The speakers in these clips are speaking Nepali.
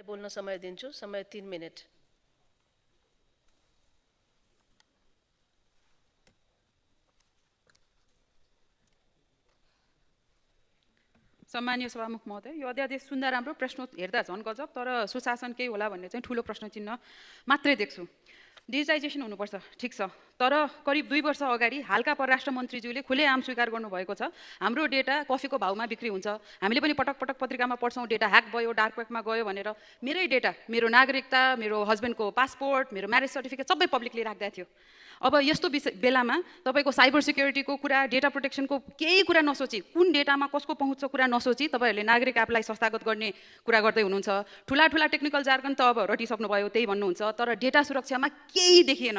बोल्न समय दिन्छु। समय 3 मिनेट। सम्मानीय सभामुख महोदय, यो अध्यादेश सुन्दा राम्रो, प्रश्न हेर्दा झन् गजब, तर सुशासन केही होला भन्ने चाहिँ ठुलो प्रश्न चिन्ह मात्रै देख्छु। डिजिटाइजेसन हुनुपर्छ, ठिक छ, तर करिब 2 वर्ष अगाडि हालका परराष्ट्र मन्त्रीज्यूले खुलेआम स्वीकार गर्नुभएको छ हाम्रो डेटा कफीको भाउमा बिक्री हुन्छ। हामीले पनि पटक पटक पत्रिकामा पढ्छौँ डेटा ह्याक भयो, डार्क वेबमा गयो भनेर। मेरै डेटा, मेरो नागरिकता, मेरो हस्बेन्डको पासपोर्ट, मेरो म्यारेज सर्टिफिकेट सबै पब्लिकली राख्दै थियो। अब यस्तो बेलामा तपाईँको साइबर सिक्युरिटीको कुरा, डेटा प्रोटेक्सनको केही कुरा नसोची, कुन डेटामा कसको पहुँच छ कुरा नसोची तपाईँहरूले नागरिक एपलाई संस्थागत गर्ने कुरा गर्दै हुनुहुन्छ। ठुला ठुला टेक्निकल जार्गन त अब रटिसक्नुभयो, त्यही भन्नुहुन्छ, तर डेटा सुरक्षामा केही देखिएन।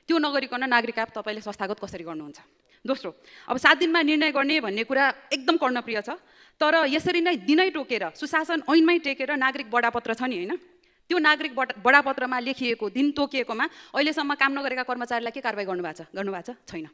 त्यो नगरिकन नागरिक एप तपाईँले संस्थागत कसरी गर्नुहुन्छ? दोस्रो, अब 7 दिनमा निर्णय गर्ने भन्ने कुरा एकदम कर्णप्रिय छ, तर यसरी नै दिनै टोकेर सुशासन ऐनमै टेकेर नागरिक बडापत्र छ नि, होइन? त्यो नागरिक बडापत्रमा लेखिएको, दिन तोकिएकोमा अहिलेसम्म काम नगरेका कर्मचारीलाई के कारबाही गर्नुभएको छ? गर्नुभएको छ? छैन।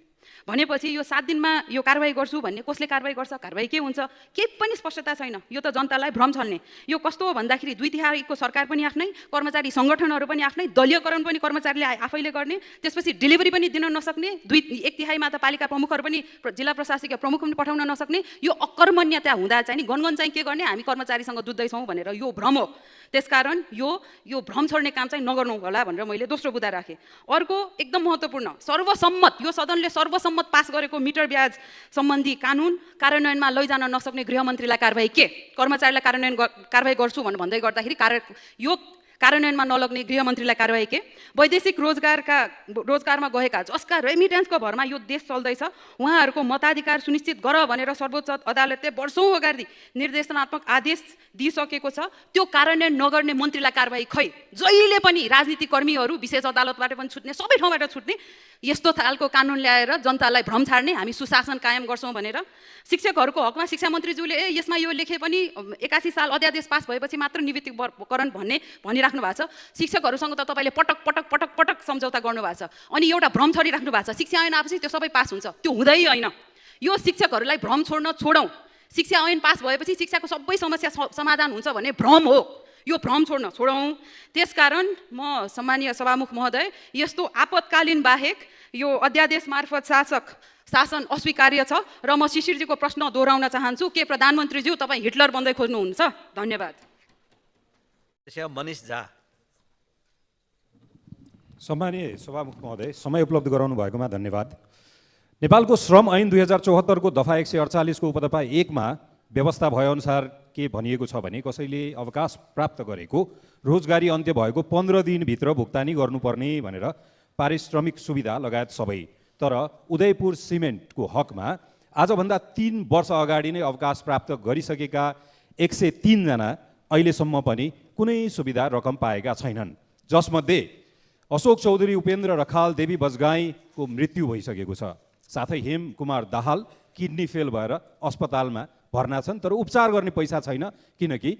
भनेपछि यो 7 दिनमा यो कारबाही गर्छु भन्ने कसले कारबाही गर्छ, कारबाही के हुन्छ, केही पनि स्पष्टता छैन। यो त जनतालाई भ्रम छल्ने। यो कस्तो हो भन्दाखेरि 2/3 सरकार पनि आफ्नै, कर्मचारी सङ्गठनहरू पनि आफ्नै, दलीयकरण पनि कर्मचारीले आफैले गर्ने, त्यसपछि डेलिभरी पनि दिन नसक्ने, 1/3 त पालिका प्रमुखहरू पनि, जिल्ला प्रशासकीय प्रमुख पनि पठाउन नसक्ने। यो अकर्मण्यता हुँदा चाहिँ नि गनगन चाहिँ के गर्ने, हामी कर्मचारीसँग जुझ्दैछौँ भनेर यो भ्रम हो। त्यसकारण यो भ्रम छोड्ने काम चाहिँ नगर्नु होला भनेर मैले दोस्रो बुँदा राखेँ। अर्को एकदम महत्त्वपूर्ण, सर्वसम्मत, यो सदनले सर्वसम्मत पास गरेको मिटर ब्याज सम्बन्धी कानुन कार्यान्वयनमा लैजान नसक्ने गृहमन्त्रीलाई कारबाही के? कर्मचारीलाई कारबाही गर्छु भन्दै गर्दाखेरि यो कार्यान्वयनमा नलग्ने गृहमन्त्रीलाई कारबाही के? वैदेशिक रोजगारमा गएका जसका रेमिटेन्सको भरमा यो देश चल्दैछ उहाँहरूको मताधिकार सुनिश्चित गर भनेर सर्वोच्च अदालतले वर्षौँ अगाडि निर्देशनात्मक आदेश दिइसकेको छ। त्यो कार्यान्वयन नगर्ने मन्त्रीलाई कारबाही खै? जहिले पनि राजनीतिक कर्मीहरू विशेष अदालतबाट पनि छुट्ने, सबै ठाउँबाट छुट्ने, यस्तो खालको कानुन ल्याएर जनतालाई भ्रम छाड्ने, हामी सुशासन कायम गर्छौँ भनेर। शिक्षकहरूको हकमा शिक्षा मन्त्रीज्यूले यसमा यो लेखे पनि 81 साल अध्यादेश पास भएपछि मात्र निवृत्तिकरण भनिराख्नु भएको छ। शिक्षकहरूसँग त तपाईँले पटक पटक पटक पटक सम्झौता गर्नुभएको छ, अनि एउटा भ्रम छरिराख्नु भएको छ शिक्षा ऐन आएपछि त्यो सबै पास हुन्छ। त्यो हुँदै होइन। यो शिक्षकहरूलाई भ्रम छोडौँ। शिक्षा ऐन पास भएपछि शिक्षाको सबै समस्या समाधान हुन्छ भन्ने भ्रम हो। यो भ्रम छोडौँ। त्यसकारण म सम्मानीय सभामुख महोदय, यस्तो आपतकालीन बाहेक यो अध्यादेश मार्फत शासन अस्वीकार्य छ र म शिशिरजीको प्रश्न दोहोऱ्याउन चाहन्छु, के प्रधानमन्त्रीज्यू तपाईँ हिटलर बन्दै खोज्नुहुन्छ? धन्यवाद। मनिष झा। सम्मानीय सभामुख महोदय, समय उपलब्ध गराउनु भएकोमा धन्यवाद। नेपालको श्रम ऐन 2074 को दफा 148 को उपदफा 1 मा व्यवस्था भएअनुसार के भनिएको छ भने कसैले अवकाश प्राप्त गरेको रोजगारी अन्त्य भएको 15 दिनभित्र भुक्तानी गर्नुपर्ने भनेर पारिश्रमिक सुविधा लगायत सबै। तर उदयपुर सिमेन्टको हकमा आजभन्दा 3 वर्ष अगाडि नै अवकाश प्राप्त गरिसकेका 103 जना अहिलेसम्म पनि कुनै सुविधा रकम पाएका छैनन्, जसमध्ये अशोक चौधरी, उपेन्द्र रखाल, देवी बजगाईको मृत्यु भइसकेको छ। साथै हेम कुमार दाहाल किडनी फेल भएर अस्पतालमा भर्ना छन्, तर उपचार गर्ने पैसा छैन किनकि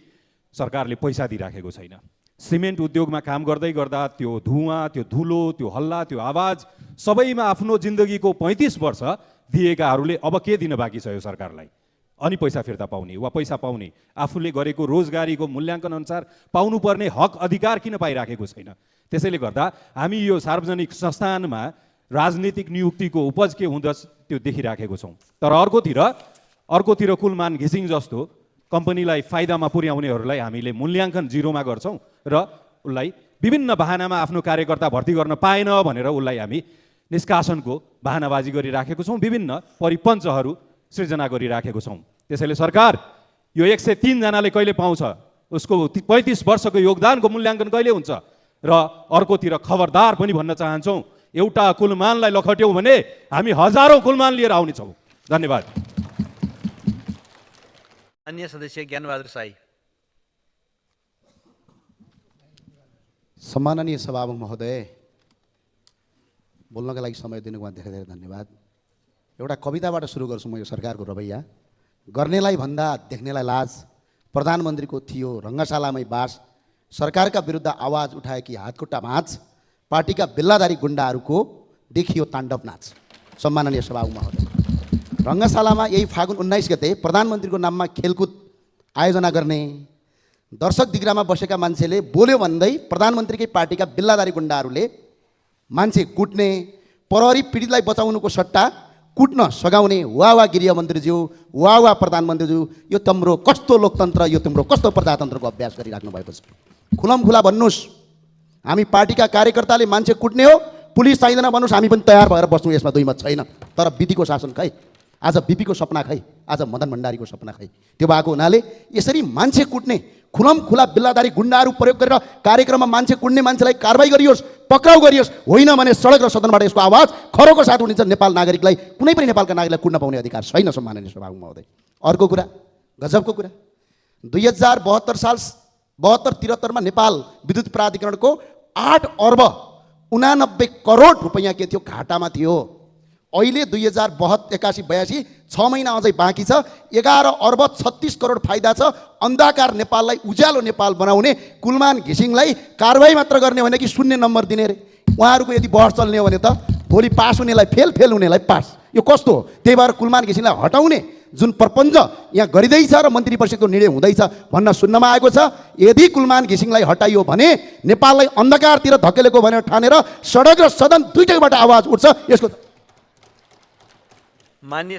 सरकारले पैसा दिइराखेको छैन। सिमेन्ट उद्योगमा काम गर्दै गर्दा त्यो धुवाँ, त्यो धुलो, त्यो हल्ला, त्यो आवाज सबैमा आफ्नो जिन्दगीको 35 वर्ष दिएकाहरूले अब के दिन बाँकी छ यो सरकारलाई? अनि पैसा फिर्ता पाउने वा पैसा पाउने, आफूले गरेको रोजगारीको मूल्याङ्कन अनुसार पाउनुपर्ने हक अधिकार किन पाइराखेको छैन? त्यसैले गर्दा हामी यो सार्वजनिक संस्थानमा राजनीतिक नियुक्तिको उपज के हुँदछ त्यो देखिराखेको छौँ। तर अर्कोतिर कुलमान घिसिङ जस्तो कम्पनीलाई फाइदामा पुर्याउनेहरूलाई हामीले मूल्याङ्कन 0 मा गर्छौँ र उसलाई विभिन्न बहानामा आफ्नो कार्यकर्ता भर्ती गर्न पाएन भनेर उसलाई हामी निष्कासनको बहानाबाजी गरिराखेको छौँ, विभिन्न परिपञ्चहरू सृजना गरिराखेको छौँ। त्यसैले सरकार यो 103 जनाले कहिले पाउँछ, उसको 35 वर्षको योगदानको मूल्याङ्कन कहिले हुन्छ? र अर्कोतिर खबरदार पनि भन्न चाहन्छौँ, एउटा कुलमानलाई लखट्यौँ भने हामी हजारौँ कुलमान लिएर आउनेछौँ। धन्यवाद। अन्य सदस्य ज्ञानबहादुर साई। सम्माननीय सभामुख महोदय, बोल्नका लागि समय दिनुकोमा धेरै धेरै धन्यवाद। एउटा कविताबाट सुरु गर्छु म यो सरकारको रवैया। गर्नेलाई भन्दा देख्नेलाई लाज, प्रधानमन्त्रीको थियो रङ्गशालामै बास, सरकारका विरुद्ध आवाज उठाएकी हातखुट्टा भाँच, पार्टीका बेल्लाधारी गुण्डाहरूको देखियो ताण्डव नाच। सम्माननीय सभामुख महोदय, रङ्गशालामा यही फागुन 19 गते प्रधानमन्त्रीको नाममा खेलकुद आयोजना गर्ने, दर्शक दिग्रामा बसेका मान्छेले बोल्यो भन्दै प्रधानमन्त्रीकै पार्टीका बिल्लादारी गुण्डाहरूले मान्छे कुट्ने, प्रहरी पीडितलाई बचाउनुको सट्टा कुट्न सघाउने, वा गृहमन्त्रीज्यू, वा प्रधानमन्त्रीज्यू, यो तिम्रो कस्तो लोकतन्त्र, यो तिम्रो कस्तो प्रजातन्त्रको अभ्यास गरिराख्नु भएको छ। खुलमखुला भन्नुहोस्, हामी पार्टीका कार्यकर्ताले मान्छे कुट्ने हो, पुलिस चाहिँदैन भन्नुहोस्, हामी पनि तयार भएर बस्छौँ, यसमा दुई मत छैन। तर बिपीको शासन खै, आज बिपीको सपना खै, आज मदन भण्डारीको सपना खै। त्यो भएको हुनाले यसरी मान्छे कुट्ने, खुलमखुला बिल्लादारी गुण्डाहरू प्रयोग गरेर कार्यक्रममा मान्छे कुट्ने मान्छेलाई कारबाही गरियोस्, पक्राउ गरियोस्, होइन भने सडक र सदनबाट यसको आवाज खरोको साथ उठिन्छ। नेपाल नागरिकलाई, कुनै पनि नेपालका नागरिकलाई कुट्न पाउने अधिकार छैन सम्माननीय सभामुख महोदय। अर्को कुरा, गजबको कुरा, 2072 साल 72-73 नेपाल विद्युत प्राधिकरणको 8 अर्ब 89 करोड रुपैयाँ के थियो, घाटामा थियो। अहिले 2081-82 6 महिना अझै बाँकी छ, 11 अर्ब 36 करोड फाइदा छ। अन्धाकार नेपाललाई उज्यालो नेपाल बनाउने कुलमान घिसिङलाई कारबाही मात्र गर्ने होइन कि शून्य नम्बर दिने रे। उहाँहरूको यदि बहस चल्ने हो भने त भोलि पास हुनेलाई फेल, फेल हुनेलाई पास, यो कस्तो हो? त्यही भएर कुलमान घिसिङलाई हटाउने जुन प्रपञ्च यहाँ गरिँदैछ र मन्त्री परिषदको निर्णय हुँदैछ भन्न सुन्नमा आएको छ। यदि कुलमान घिसिङलाई हटाइयो भने नेपाललाई अन्धकारतिर धकेलेको भनेर ठानेर सडक र सदन दुईटैबाट आवाज उठ्छ। यसको मान्य